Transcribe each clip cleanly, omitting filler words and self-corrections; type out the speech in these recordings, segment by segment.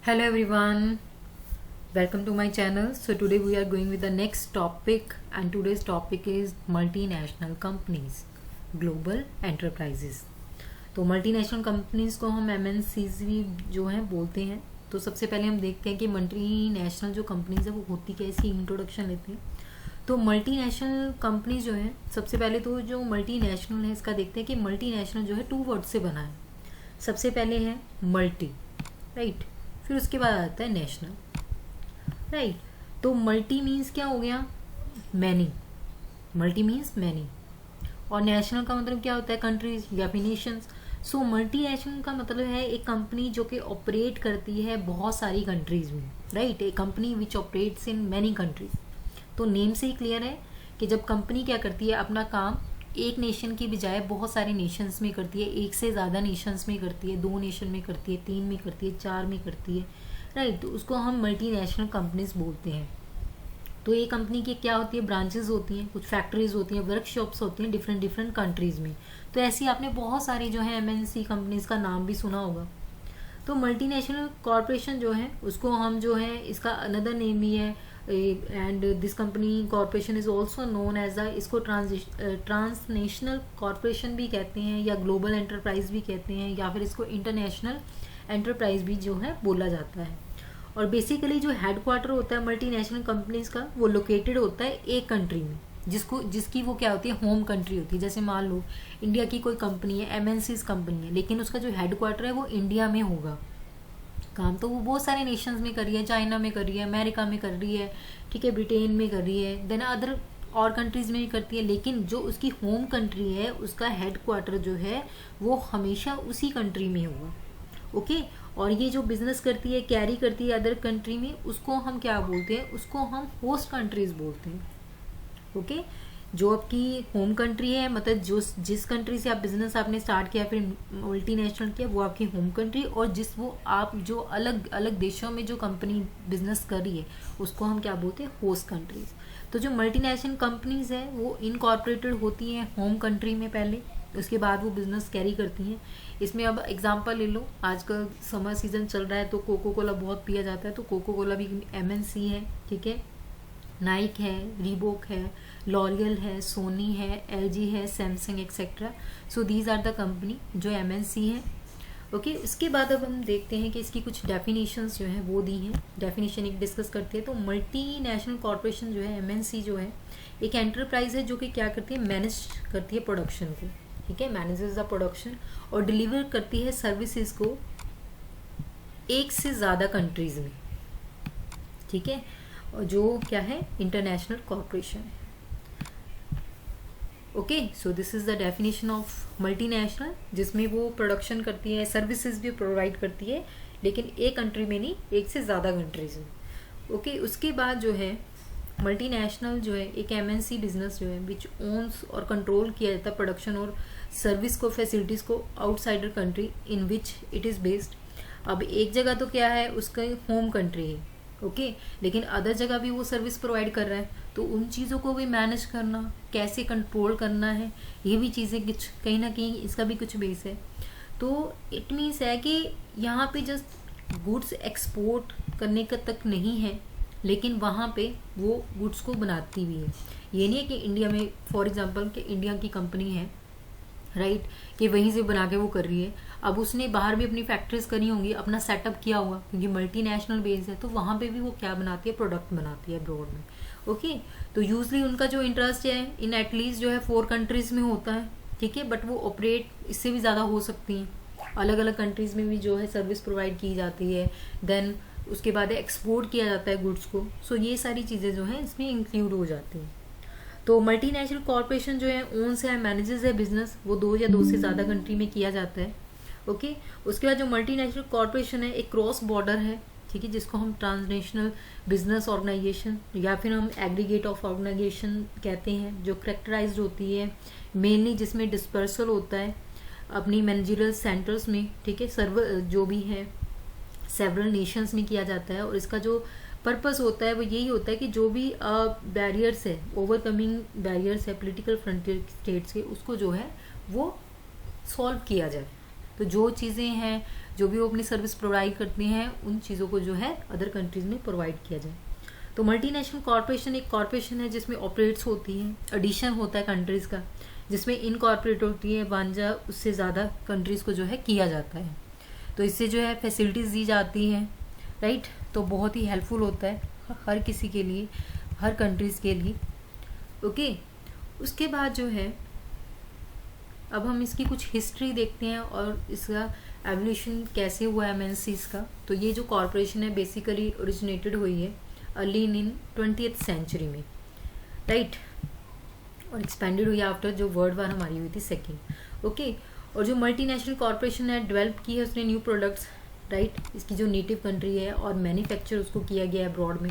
Hello everyone, welcome to my channel. So today we are going with the next topic and today's topic is multinational companies, global enterprises. तो multinational companies को हम MNCs भी जो हैं बोलते हैं. तो सबसे पहले हम देखते हैं कि मल्टीनेशनल जो कंपनीज है वो होती क्या है, इसकी इंट्रोडक्शन लेते हैं. तो मल्टीनेशनल कंपनीज जो है, सबसे पहले तो जो मल्टीनेशनल है इसका देखते हैं कि मल्टीनेशनल जो है 2 वर्ड से बना है. सबसे पहले है मल्टी, राइट, फिर उसके बाद आता है नेशनल, राइट. तो मल्टी मीन्स क्या हो गया, मैनी. Multi means many. और नेशनल का मतलब क्या होता है, कंट्रीज या फिर नेशंस. सो मल्टीनेशनल का मतलब है एक कंपनी जो कि ऑपरेट करती है बहुत सारी कंट्रीज में, right. A company which operates in many countries. तो नेम से ही क्लियर है कि जब कंपनी क्या करती है, अपना काम एक नेशन की बजाय बहुत सारे नेशंस में करती है, एक से ज़्यादा नेशंस में करती है, 2 नेशन में करती है, 3 में करती है, 4 में करती है, राइट. तो उसको हम मल्टीनेशनल कंपनीज बोलते हैं. तो ये कंपनी की क्या होती है, ब्रांचेस होती हैं, कुछ फैक्ट्रीज होती हैं, वर्कशॉप्स होती हैं डिफरेंट डिफरेंट कंट्रीज में. तो ऐसी आपने बहुत सारी जो है MNC कंपनीज का नाम भी सुना होगा. तो मल्टीनेशनल कॉरपोरेशन जो है उसको हम जो है, इसका अनदर नेम भी है, and this company corporation is also known as इसको ट्रांसनेशनल कॉरपोरेशन भी कहते हैं, या ग्लोबल एंटरप्राइज भी कहते हैं, या फिर इसको इंटरनेशनल एंटरप्राइज भी जो है बोला जाता है. और बेसिकली जो हेडक्वार्टर होता है मल्टीनेशनल कंपनीज का, वो लोकेटेड होता है एक कंट्री में, जिसकी वो क्या होती है, होम कंट्री होती है. जैसे मान लो इंडिया की कोई कंपनी है, MNCs कंपनी है, लेकिन उसका जो हेडक्वार्टर है वो इंडिया में होगा. काम तो वो बहुत सारे नेशंस में कर रही है, चाइना में कर रही है, अमेरिका में कर रही है, ठीक है, ब्रिटेन में कर रही है, देन अदर और कंट्रीज में भी करती है, लेकिन जो उसकी होम कंट्री है उसका हेडक्वार्टर जो है वो हमेशा उसी कंट्री में होगा. ओके. और ये जो बिजनेस करती है, कैरी करती है अदर कंट्री में, उसको हम क्या बोलते हैं, उसको हम होस्ट कंट्रीज बोलते हैं. ओके. जो आपकी होम कंट्री है, मतलब जो जिस कंट्री से आप बिजनेस आपने स्टार्ट किया फिर मल्टीनेशनल किया, वो आपकी होम कंट्री. और वो आप जो अलग अलग देशों में जो कंपनी बिजनेस कर रही है उसको हम क्या बोलते हैं, होस्ट कंट्रीज. तो जो मल्टीनेशनल कंपनीज है वो इनकॉर्पोरेटेड होती हैं होम कंट्री में पहले, उसके बाद वो बिजनेस कैरी करती हैं. इसमें अब एग्जांपल ले लो, आजकल समर सीजन चल रहा है तो कोको कोला बहुत पिया जाता है, तो कोको कोला भी MNC है, ठीक है. नाइक है, रीबोक है, लॉरियल है, सोनी है, LG है, Samsung etcetera. So these are the company जो MNC है. ओके. इसके बाद अब हम देखते हैं कि इसकी कुछ डेफिनेशंस जो हैं वो दी हैं. डेफिनेशन एक डिस्कस करते हैं. तो मल्टीनेशनल कॉर्पोरेशन जो है, MNC जो है, एक एंटरप्राइज है जो कि क्या करती है, मैनेज करती है प्रोडक्शन को, ठीक है, मैनेजेस द प्रोडक्शन, और डिलीवर करती है सर्विसेज को एक से ज़्यादा कंट्रीज में, ठीक है. और जो क्या है, इंटरनेशनल कॉर्पोरेशन है. Okay. So this is the definition of multinational, जिसमें वो प्रोडक्शन करती है, सर्विसेज भी प्रोवाइड करती है, लेकिन एक कंट्री में नहीं, एक से ज़्यादा कंट्रीज में. ओके. उसके बाद जो है मल्टीनेशनल जो है एक MNC बिजनेस जो है विच ओन्स और कंट्रोल किया जाता है प्रोडक्शन और सर्विस को, फैसिलिटीज़ को outsider country in which it is based. अब एक जगह तो क्या है, उसका होम कंट्री है, ओके, लेकिन अदर जगह भी वो सर्विस प्रोवाइड कर रहा है, तो उन चीज़ों को भी मैनेज करना, कैसे कंट्रोल करना है, ये भी चीज़ें कुछ कहीं ना कहीं इसका भी कुछ बेस है. तो इट मीन्स है कि यहाँ पे जस्ट गुड्स एक्सपोर्ट करने का तक नहीं है, लेकिन वहाँ पे वो गुड्स को बनाती भी है. ये नहीं है कि इंडिया में, फॉर एग्जांपल कि इंडिया की कंपनी है, राइट, कि वहीं से बना के वो कर रही है. अब उसने बाहर भी अपनी फैक्ट्रीज करी होंगी, अपना सेटअप किया होगा, क्योंकि मल्टीनेशनल बेस है, तो वहाँ पे भी वो क्या बनाती है, प्रोडक्ट बनाती है अब्रॉड में. ओके. तो यूजली उनका जो इंटरेस्ट है इन एटलीस्ट जो है 4 कंट्रीज में होता है, ठीक है, बट वो ऑपरेट इससे भी ज़्यादा हो सकती हैं, अलग अलग कंट्रीज में भी जो है सर्विस प्रोवाइड की जाती है, देन उसके बाद एक्सपोर्ट किया जाता है गुड्स को. सो ये सारी चीज़ें जो हैं इसमें इंक्लूड हो जाती हैं. तो मल्टीनेशनल कॉर्पोरेशन जो है ओन्स है, मैनेजेस है बिजनेस, वो 2 या 2 से ज़्यादा कंट्री में किया जाता है. ओके. उसके बाद जो मल्टीनेशनल कॉर्पोरेशन है एक क्रॉस बॉर्डर है, ठीक है, जिसको हम ट्रांसनेशनल बिजनेस ऑर्गेनाइजेशन या फिर हम एग्रीगेट ऑफ ऑर्गेनाइजेशन कहते हैं, जो करेक्टराइज्ड होती है मेनली, जिसमें डिस्पर्सल होता है अपनी मैनेजरियल सेंटर्स में, ठीक है, सर्वर जो भी है सेवरल नेशंस में किया जाता है. और इसका जो पर्पस होता है वो यही होता है कि जो भी बैरियर्स है, ओवरकमिंग बैरियर्स है पॉलिटिकल फ्रंटियर स्टेट्स के, उसको जो है वो सॉल्व किया जाए. तो जो चीज़ें हैं जो भी वो अपनी सर्विस प्रोवाइड करते हैं उन चीज़ों को जो है अदर कंट्रीज़ में प्रोवाइड किया जाए। तो मल्टीनेशनल कॉरपोरेशन एक कॉरपोरेशन है जिसमें ऑपरेट्स होती हैं, एडिशन होता है कंट्रीज़ का, जिसमें इनकॉर्पोरेट होती है वांजा उससे ज़्यादा कंट्रीज़ को जो है किया जाता है। तो इससे जो है फैसिलिटीज़ दी जाती हैं, राइट। तो बहुत ही हेल्पफुल होता है हर किसी के लिए, हर कंट्रीज़ के लिए। ओके, उसके बाद जो है अब हम इसकी कुछ हिस्ट्री देखते हैं और इसका एवोल्यूशन कैसे हुआ एमएनसीज़ का। तो ये जो कॉरपोरेशन है बेसिकली ओरिजिनेटेड हुई है अर्ली इन 20th सेंचुरी में, राइट, और एक्सपेंडेड हुई आफ्टर जो वर्ल्ड वार हमारी हुई थी सेकेंड। ओके, और जो मल्टीनेशनल कॉरपोरेशन है डेवलप की है उसने न्यू प्रोडक्ट्स, राइट, इसकी जो नेटिव कंट्री है और मैन्युफैक्चर उसको किया गया है अब्रॉड में।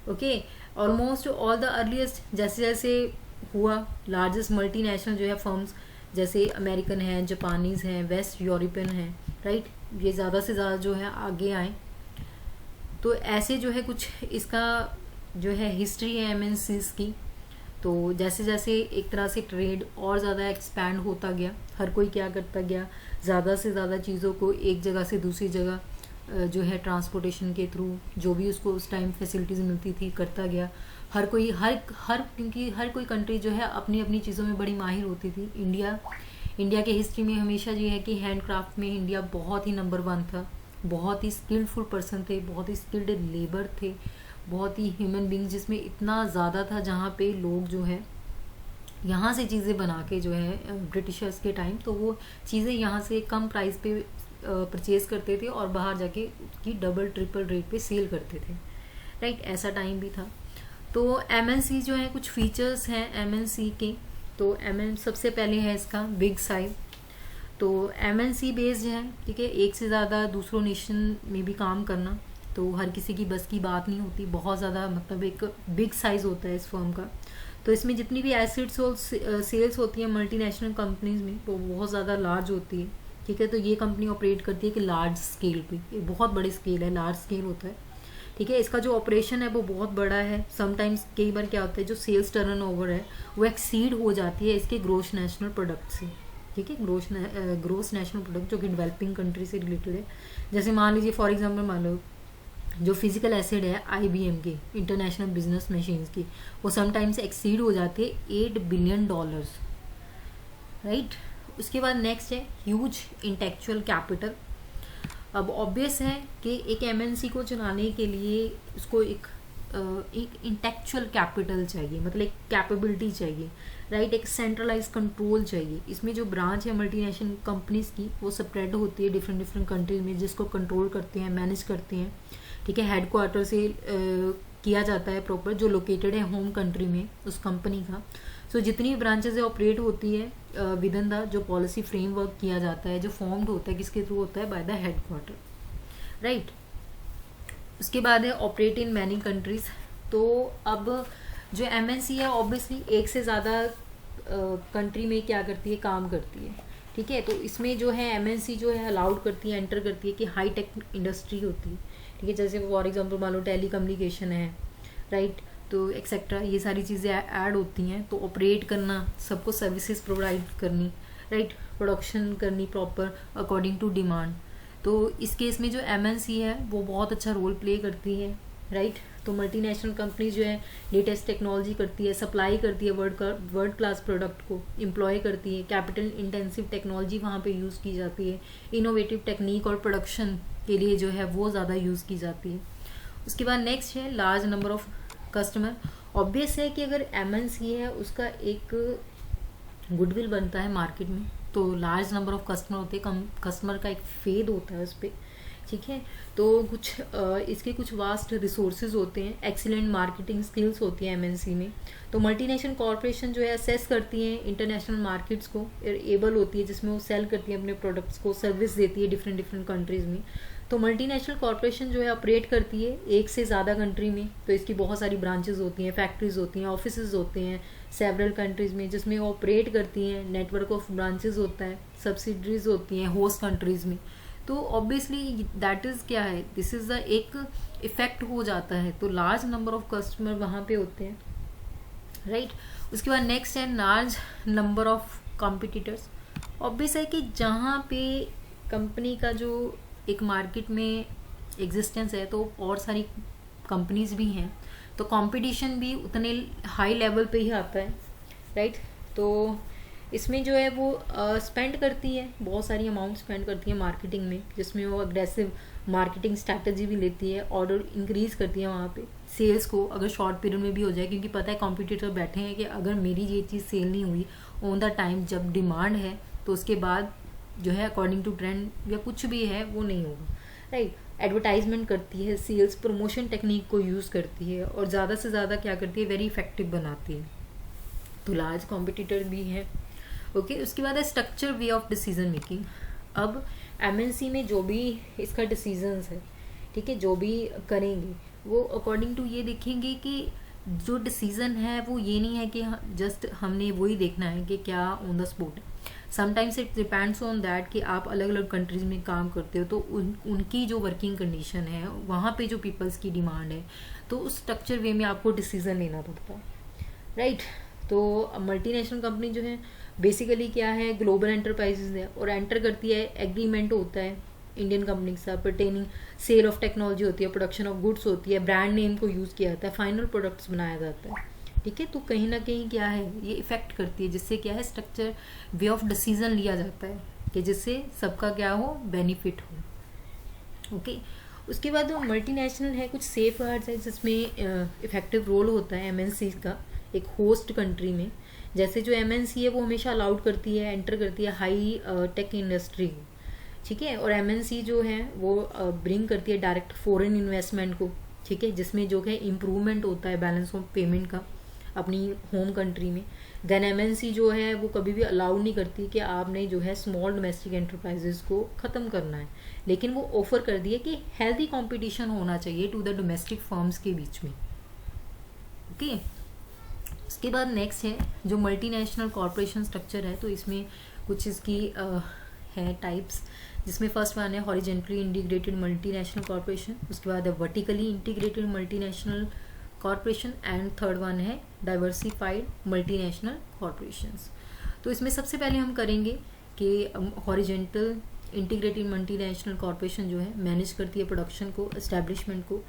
Okay, almost all the earliest जैसे जैसे हुआ लार्जेस्ट मल्टीनेशनल जो है फर्म्स जैसे अमेरिकन हैं, जापानीज़ हैं, वेस्ट यूरोपियन हैं, राइट, ये ज़्यादा से ज़्यादा जो है आगे आए। तो ऐसे जो है कुछ इसका जो है हिस्ट्री है एमएनसीज़ की। तो जैसे जैसे एक तरह से ट्रेड और ज़्यादा एक्सपैंड होता गया, हर कोई क्या करता गया, ज़्यादा से ज़्यादा चीज़ों को एक जगह से दूसरी जगह जो है ट्रांसपोर्टेशन के थ्रू जो भी उसको उस टाइम फैसिलिटीज़ मिलती थी करता गया। हर कोई क्योंकि हर कोई कंट्री जो है अपनी अपनी चीज़ों में बड़ी माहिर होती थी। इंडिया के हिस्ट्री में हमेशा ये है कि हैंडक्राफ्ट में इंडिया बहुत ही नंबर 1 था, बहुत ही स्किल्डफुल पर्सन थे, बहुत ही स्किल्ड लेबर थे, बहुत ही ह्यूमन बींग्स जिसमें इतना ज़्यादा था, जहाँ पे लोग जो है यहाँ से चीज़ें बना के जो है ब्रिटिशर्स के टाइम तो वो चीज़ें यहाँ से कम प्राइस पे परचेज़ करते थे और बाहर जाके उसकी डबल ट्रिपल रेट पे सेल करते थे, राइट, ऐसा टाइम भी था। तो एमएनसी जो है कुछ फीचर्स हैं एमएनसी के। तो सबसे पहले है इसका बिग साइज। तो एमएनसी बेस्ड है, ठीक है, एक से ज़्यादा दूसरों नेशन में भी काम करना तो हर किसी की बस की बात नहीं होती, बहुत ज़्यादा मतलब एक बिग साइज़ होता है इस फर्म का। तो इसमें जितनी भी एसेट्स और सेल्स होती है मल्टीनेशनल कंपनीज में वो बहुत ज़्यादा लार्ज होती है, ठीक है। तो ये कंपनी ऑपरेट करती है कि लार्ज स्केल पे, ये बहुत बड़े स्केल है, लार्ज स्केल होता है, ठीक है। इसका जो ऑपरेशन है वो बहुत बड़ा है। समटाइम्स कई बार क्या होता है जो सेल्स टर्नओवर है वो एक्सीड हो जाती है इसके ग्रोस नेशनल प्रोडक्ट से, ठीक है, ग्रोस नेशनल प्रोडक्ट जो कि डेवलपिंग कंट्री से रिलेटेड है। जैसे मान लीजिए फॉर एग्जांपल मान लो जो फिजिकल एसेट है आईबीएम की, इंटरनेशनल बिजनेस मशीन्स की, वो समटाइम्स एक्सीड हो जाती है $8 बिलियन, राइट। उसके बाद नेक्स्ट है ह्यूज इंटेलेक्चुअल कैपिटल। अब ऑब्वियस है कि एक एमएनसी को चलाने के लिए उसको एक इंटेलेक्चुअल कैपिटल चाहिए, मतलब एक कैपेबिलिटी चाहिए, राइट, एक सेंट्रलाइज कंट्रोल चाहिए। इसमें जो ब्रांच है मल्टीनेशनल कंपनीज की वो स्प्रेड होती है डिफरेंट कंट्रीज में, जिसको कंट्रोल करते हैं, मैनेज करते हैं, ठीक है। हेडक्वार्टर से किया जाता है प्रॉपर, जो लोकेटेड है होम कंट्री में उस कंपनी का। सो जितनी ब्रांचेज ऑपरेट होती है विद इन द जो पॉलिसी फ्रेमवर्क किया जाता है, जो फॉर्म्ड होता है, किसके थ्रू होता है, बाय द हेडक्वार्टर, राइट। उसके बाद है ऑपरेट इन मैनी कंट्रीज। तो अब जो एमएनसी है ऑब्वियसली एक से ज़्यादा कंट्री में क्या करती है, काम करती है, ठीक है। तो इसमें जो है एमएनसी जो है अलाउड करती है, एंटर करती है कि हाई टेक इंडस्ट्री होती है, ठीक है। जैसे फॉर एग्जांपल मान लो टेली कम्युनिकेशन है, राइट, तो एक्सेट्रा ये सारी चीज़ें ऐड होती हैं। तो ऑपरेट करना, सबको सर्विसेज प्रोवाइड करनी, राइट, प्रोडक्शन करनी प्रॉपर अकॉर्डिंग टू डिमांड। तो इस केस में जो एमएनसी है वो बहुत अच्छा रोल प्ले करती है, राइट। तो मल्टीनेशनल कंपनी जो है लेटेस्ट टेक्नोलॉजी करती है, सप्लाई करती है वर्ल्ड क्लास प्रोडक्ट को, एम्प्लॉय करती है, कैपिटल इंटेंसिव टेक्नोलॉजी वहाँ पे यूज़ की जाती है, इनोवेटिव टेक्निक और प्रोडक्शन के लिए जो है वो ज़्यादा यूज़ की जाती है। उसके बाद नेक्स्ट है large number of customer. Obvious है कि अगर एमएनसी है उसका एक गुडविल बनता है मार्केट में, तो लार्ज नंबर ऑफ कस्टमर होते हैं, कस्टमर का एक फेद होता है उस पर, ठीक है। तो कुछ इसके कुछ वास्ट रिसोर्सेज होते हैं, एक्सीलेंट मार्केटिंग स्किल्स होती है एमएनसी में। तो मल्टीनेशनल कॉरपोरेशन जो है असेस करती है इंटरनेशनल मार्केट्स को, एबल होती है जिसमें वो सेल करती है अपने प्रोडक्ट्स को, सर्विस देती है डिफरेंट कंट्रीज़ में। तो मल्टीनेशनल कॉरपोरेशन जो है ऑपरेट करती है एक से ज़्यादा कंट्री में। तो इसकी बहुत सारी ब्रांचेस होती हैं, फैक्ट्रीज होती हैं, ऑफिसेज होते हैं सेवरल कंट्रीज़ में जिसमें वो ऑपरेट करती हैं, नेटवर्क ऑफ ब्रांचेस होता है, सब्सिडरीज होती हैं होस्ट कंट्रीज़ में। तो ऑब्वियसली दैट इज़ क्या है, दिस इज़ द एक इफेक्ट हो जाता है। तो लार्ज नंबर ऑफ कस्टमर वहाँ पे होते हैं, राइट। उसके बाद नेक्स्ट है large number of competitors. Obvious है कि जहाँ पे कंपनी का जो एक मार्केट में एग्जिस्टेंस है तो और सारी कंपनीज भी हैं, तो कंपटीशन भी उतने हाई लेवल पे ही आता है, राइट। तो इसमें जो है वो स्पेंड करती है, बहुत सारी अमाउंट स्पेंड करती है मार्केटिंग में, जिसमें वो अग्रेसिव मार्केटिंग स्ट्रैटेजी भी लेती है, ऑर्डर इंक्रीज करती है वहाँ पे, सेल्स को अगर शॉर्ट पीरियड में भी हो जाए, क्योंकि पता है कॉम्पिटिटर बैठे हैं कि अगर मेरी ये चीज़ सेल नहीं हुई ऑन द टाइम जब डिमांड है, तो उसके बाद जो है अकॉर्डिंग टू ट्रेंड या कुछ भी है वो नहीं होगा, राइट। एडवर्टाइजमेंट करती है, सेल्स प्रमोशन टेक्निक को यूज़ करती है, और ज़्यादा से ज़्यादा क्या करती है, वेरी इफेक्टिव बनाती है। तो लार्ज कॉम्पिटिटर भी है, ओके। उसके बाद है structure way of decision making. अब एमएनसी में जो भी इसका डिसीजंस है, ठीक है, जो भी करेंगे वो अकॉर्डिंग टू ये देखेंगे कि जो डिसीजन है वो ये नहीं है कि जस्ट हमने वही देखना है कि क्या ऑन द स्पॉट है। Sometimes it depends on that कि आप अलग अलग कंट्रीज में काम करते हो, तो उनकी जो वर्किंग कंडीशन है, वहाँ पे जो पीपल्स की डिमांड है, तो उस स्ट्रक्चर वे में आपको डिसीजन लेना पड़ता है, राइट। तो मल्टीनेशनल कंपनी जो है बेसिकली क्या है, ग्लोबल एंटरप्राइजेज है, और एंटर करती है, एग्रीमेंट होता है इंडियन कंपनी के साथ पर्टेनिंग सेल ऑफ टेक्नोलॉजी होती है, प्रोडक्शन ऑफ गुड्स होती है, ब्रांड नेम को यूज़ किया जाता है, फाइनल प्रोडक्ट्स बनाया जाता है, ठीक है। तो कहीं ना कहीं क्या है, ये इफेक्ट करती है, जिससे क्या है स्ट्रक्चर वे ऑफ डिसीजन लिया जाता है कि जिससे सबका क्या हो, बेनिफिट हो, ओके। उसके बाद मल्टीनेशनल है, कुछ सेफ गार्ड्स है जिसमें इफेक्टिव रोल होता है एमएनसी का एक होस्ट कंट्री में। जैसे जो एमएनसी है वो हमेशा अलाउड करती है, एंटर करती है हाई टेक इंडस्ट्री, ठीक है, और एमएनसी जो है वो ब्रिंग करती है डायरेक्ट फॉरेन इन्वेस्टमेंट को, ठीक है, जिसमें जो है इम्प्रूवमेंट होता है बैलेंस ऑफ पेमेंट का अपनी होम कंट्री में। देन एमएनसी जो है वो कभी भी अलाउड नहीं करती कि आपने जो है स्मॉल डोमेस्टिक एंटरप्राइजेस को ख़त्म करना है, लेकिन वो ऑफर कर दिया कि हेल्दी कंपटीशन होना चाहिए टू द डोमेस्टिक फर्म्स के बीच में, ओके। उसके बाद नेक्स्ट है जो मल्टीनेशनल कॉरपोरेशन स्ट्रक्चर है, तो इसमें कुछ इसकी है टाइप्स, जिसमें फर्स्ट वन है हॉरिजेंटली इंटीग्रेटेड मल्टीनेशनल कॉरपोरेशन, उसके बाद है vertically integrated multinational corporation, and third one है डाइवर्सिफाइड मल्टीनेशनल कॉरपोरेशंस। तो इसमें सबसे पहले हम करेंगे कि हॉरिजेंटल इंटीग्रेटेड मल्टीनेशनल कॉरपोरेशन जो है मैनेज करती है प्रोडक्शन को, एस्टेब्लिशमेंट को,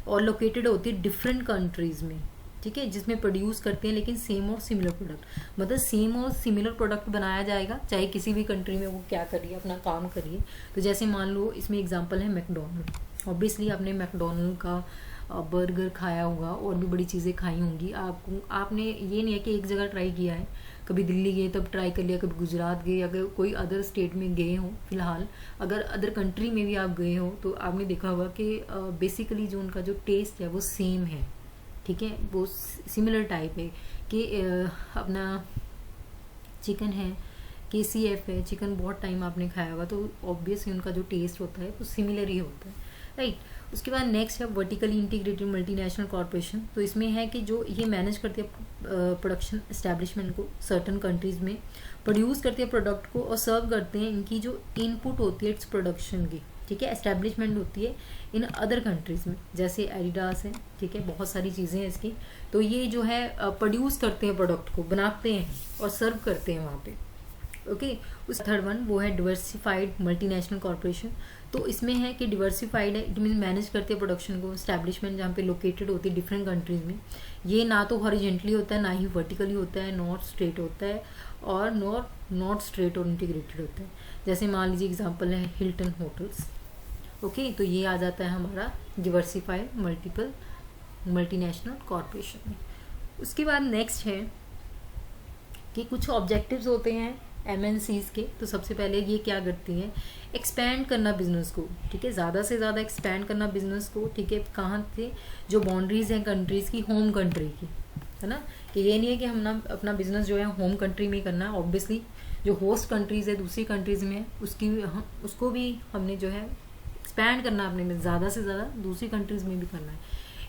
और लोकेटेड होती है डिफरेंट कंट्रीज में, ठीक है, जिसमें प्रोड्यूस करते हैं लेकिन सेम और सिमिलर प्रोडक्ट, मतलब सेम और सिमिलर प्रोडक्ट बनाया जाएगा चाहे किसी भी कंट्री में वो क्या करिए, अपना काम करिए। तो जैसे मान लो इसमें एग्जांपल है मैकडोनल्ड, ऑब्वियसली आपने मैकडोनल्ड का बर्गर खाया होगा और भी बड़ी चीज़ें खाई होंगी, आपने ये नहीं है कि एक जगह ट्राई किया है, कभी दिल्ली गए तब ट्राई कर लिया, कभी गुजरात गए, अगर कोई अदर स्टेट में गए हो, फिलहाल अगर अदर कंट्री में भी आप गए हो तो आपने देखा होगा कि बेसिकली जो उनका जो टेस्ट है वो सेम है, ठीक है, वो सिमिलर टाइप है कि अपना चिकन है, KCF है, चिकन बहुत टाइम आपने खाया होगा, तो ऑब्वियसली उनका जो टेस्ट होता है वो सिमिलर ही होता है, राइट। उसके बाद नेक्स्ट है वर्टिकली इंटीग्रेटेड मल्टीनेशनल कॉरपोरेशन, तो इसमें है कि जो ये मैनेज करती है प्रोडक्शन एस्टैब्लिशमेंट को सर्टन कंट्रीज में, प्रोड्यूस करती है प्रोडक्ट को और सर्व करते हैं इनकी जो इनपुट होती है इट्स प्रोडक्शन की, ठीक है, एस्टैब्लिशमेंट होती है इन अदर कंट्रीज़ में, जैसे एडिडास है, ठीक है, बहुत सारी चीज़ें हैं इसकी। तो ये जो है प्रोड्यूस करते हैं प्रोडक्ट को, बनाते हैं और सर्व करते हैं वहाँ पे, ओके। उस थर्ड वन वो है डिवर्सिफाइड मल्टीनेशनल कॉरपोरेशन, तो इसमें है कि डिवर्सिफाइड है, इट मीन मैनेज करते हैं प्रोडक्शन को, एस्टैब्लिशमेंट जहाँ पे लोकेटेड होती है डिफरेंट कंट्रीज़ में, ये ना तो हॉरिजेंटली होता है ना ही वर्टिकली होता है, नॉट स्ट्रेट होता है और नॉट स्ट्रेट और इंटीग्रेटेड होता है। जैसे मान लीजिए एग्जांपल है हिल्टन होटल्स, ओके, तो ये आ जाता है हमारा डिवर्सिफाइड मल्टीनेशनल कॉरपोरेशन में। उसके बाद नेक्स्ट है कि कुछ ऑब्जेक्टिव्स होते हैं MNCs के, तो सबसे पहले ये क्या करती हैं, एक्सपैंड करना बिजनेस को, ठीक है, ज़्यादा से ज़्यादा एक्सपैंड करना बिजनेस को, ठीक है, कहाँ से, जो बाउंड्रीज हैं कंट्रीज़ की, होम कंट्री की, है ना, कि ये नहीं है कि हम ना अपना बिजनेस जो है होम कंट्री में करना है, ऑब्वियसली जो होस्ट कंट्रीज़ है दूसरी कंट्रीज़ में उसको भी हमने जो है एक्सपैंड करना अपने में, ज़्यादा से ज़्यादा दूसरी कंट्रीज़ में भी करना है।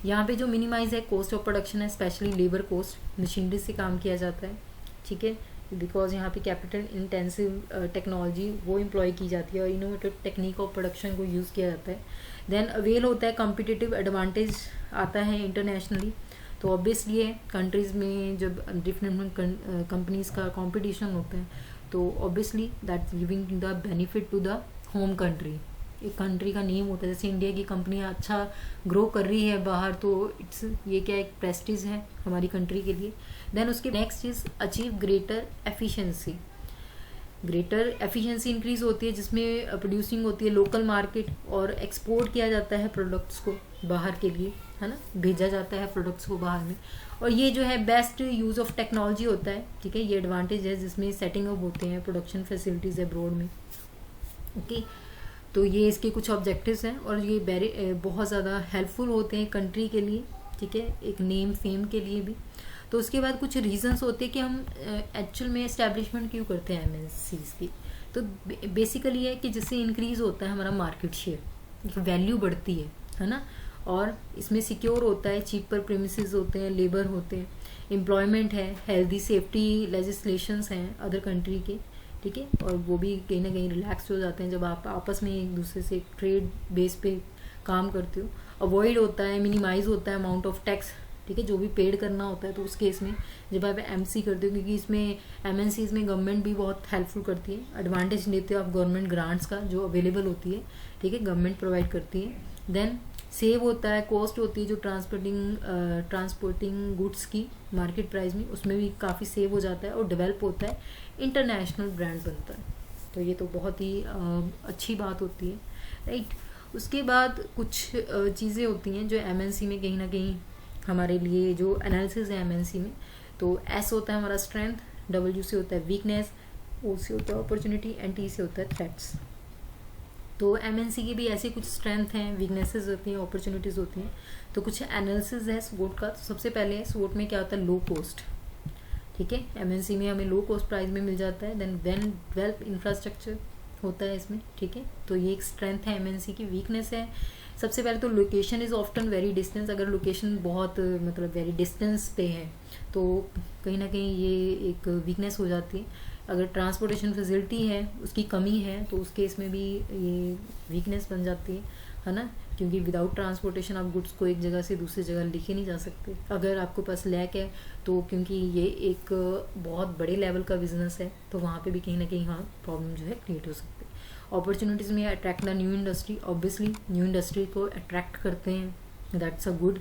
यहाँ पे जो मिनिमाइज है कॉस्ट ऑफ प्रोडक्शन है, स्पेशली लेबर कॉस्ट, मशीनरी से काम किया जाता है, ठीक है, बिकॉज यहाँ पे कैपिटल इंटेंसिव टेक्नोलॉजी वो एम्प्लॉय की जाती है और इनोवेटिव टेक्निक ऑफ प्रोडक्शन को यूज़ किया जाता है। देन अवेल होता है कॉम्पिटिटिव एडवांटेज आता है इंटरनेशनली, तो ऑब्वियसली है कंट्रीज़ में जब डिफरेंट कंपनीज़ का कंपटीशन होता है तो obviously that giving the benefit to the home country, एक कंट्री का नेम होता है। जैसे इंडिया की कंपनियां अच्छा ग्रो कर रही है बाहर, तो इट्स ये क्या एक प्रेस्टीज है हमारी कंट्री के लिए। देन उसके next is achieve greater efficiency. Greater efficiency increase होती है जिसमें प्रोड्यूसिंग होती है लोकल मार्केट और एक्सपोर्ट किया जाता है प्रोडक्ट्स को बाहर के लिए, है ना, भेजा जाता है प्रोडक्ट्स को बाहर में। और ये जो है बेस्ट यूज़ ऑफ टेक्नोलॉजी होता है, ठीक है, ये एडवांटेज है जिसमें सेटिंग अप होते हैं प्रोडक्शन फैसिलिटीज़ अब्रॉड में। ओके, तो ये इसके कुछ ऑब्जेक्टिव्स हैं और ये बहुत ज़्यादा हेल्पफुल होते हैं कंट्री के लिए, ठीक है, एक नेम फेम के लिए भी। तो उसके बाद कुछ रीजंस होते हैं कि हम एक्चुअल में एस्टेब्लिशमेंट क्यों करते हैं एमएनसीज की। तो बेसिकली है कि जिससे इंक्रीज होता है हमारा मार्केट शेयर, वैल्यू बढ़ती है ना, और इसमें सिक्योर होता है, चीपर प्रीमिसेस होते हैं, लेबर होते हैं, एम्प्लॉयमेंट है, हेल्दी सेफ्टी लेजिस्लेशंस हैं अदर कंट्री के, ठीक है, और वो भी कहीं ना कहीं रिलैक्स हो जाते हैं जब आप आपस में एक दूसरे से ट्रेड बेस पे काम करते हो। अवॉइड होता है, मिनिमाइज होता है अमाउंट ऑफ टैक्स, ठीक है, जो भी पेड करना होता है। तो उस केस में जब आप एमसी करते हो, क्योंकि इसमें एमएनसीज में गवर्नमेंट भी बहुत हेल्पफुल करती है, एडवांटेज लेते हो आप गवर्नमेंट ग्रांट्स का जो अवेलेबल होती है, ठीक है, गवर्नमेंट प्रोवाइड करती है। देन सेव होता है, कॉस्ट होती है जो ट्रांसपोर्टिंग गुड्स की मार्केट प्राइस में, उसमें भी काफ़ी सेव हो जाता है। और डेवलप होता है, इंटरनेशनल ब्रांड बनता है। तो ये तो बहुत ही अच्छी बात होती है, राइट। उसके बाद कुछ चीज़ें होती हैं जो एमएनसी में कहीं ना कहीं हमारे लिए जो एनालिसिस है एमएनसी में। तो एस होता है हमारा स्ट्रेंथ, डब्ल्यू से होता है वीकनेस, ओ से होता है अपॉर्चुनिटी, एंड टी से होता है थ्रेट्स। तो एमएनसी की भी ऐसी कुछ स्ट्रेंथ हैं, वीकनेसेस होती हैं, अपॉर्चुनिटीज़ होती हैं। तो कुछ एनालिसिस है स्वोट का। तो सबसे पहले स्वोट में क्या होता है, लो कॉस्ट, ठीक है, एमएनसी में हमें लो कॉस्ट प्राइस में मिल जाता है। देन वेन डेवलप इंफ्रास्ट्रक्चर होता है इसमें, ठीक है, तो ये एक स्ट्रेंथ है एमएनसी की। वीकनेस है सबसे पहले तो location is often very distance. अगर लोकेशन बहुत मतलब वेरी डिस्टेंस पे है तो कहीं ना कहीं ये एक वीकनेस हो जाती है। अगर ट्रांसपोर्टेशन फैसिलिटी है उसकी कमी है तो उस केस में भी ये वीकनेस बन जाती है ना, क्योंकि विदाउट ट्रांसपोर्टेशन आप गुड्स को एक जगह से दूसरी जगह लेके नहीं जा सकते। अगर आपके पास लैक है तो क्योंकि ये एक बहुत बड़े लेवल का बिजनेस है तो वहाँ पे भी कहीं ना कहीं हाँ प्रॉब्लम जो है क्रिएट हो सकती है। अपॉर्चुनिटीज़ में attract the new industry, obviously new industry को अट्रैक्ट करते हैं, दैट्स अ गुड,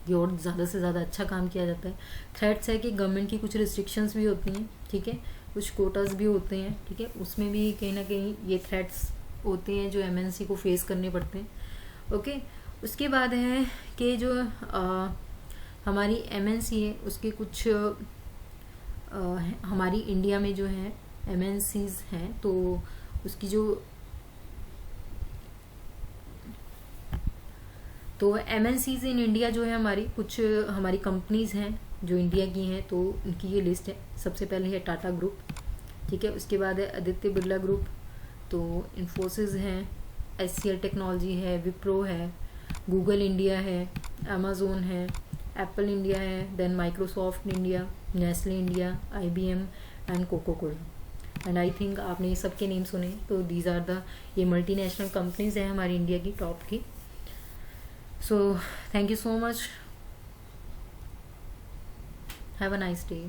ये और ज़्यादा से ज़्यादा अच्छा काम किया जाता है। थ्रेट्स है कि गवर्नमेंट की कुछ रिस्ट्रिक्शंस भी होती हैं, ठीक है, कुछ कोटास भी होते हैं, ठीक है, उसमें भी कहीं ना कहीं ये थ्रेट्स होते हैं जो एमएनसी को फेस करने पड़ते हैं। ओके, उसके बाद है कि जो हमारी एमएनसी है उसके कुछ हमारी इंडिया में जो है एमएनसीज हैं तो उसकी जो तो एमएनसीज इन इंडिया जो है हमारी कुछ हमारी कंपनीज हैं जो इंडिया की हैं, तो उनकी ये लिस्ट है। सबसे पहले है टाटा ग्रुप, ठीक है, उसके बाद है आदित्य बिरला ग्रुप, तो इन्फोसिस है, एचसीएल टेक्नोलॉजी है, विप्रो है, गूगल इंडिया है, अमेजोन है, एप्पल इंडिया है, then Microsoft India, Nestle India, IBM and coca cola. And I think आपने ये सब के नेम सुने। तो दीज आर द ये मल्टीनेशनल कंपनीज हैं हमारी इंडिया की टॉप की। So thank you so much, have a nice day.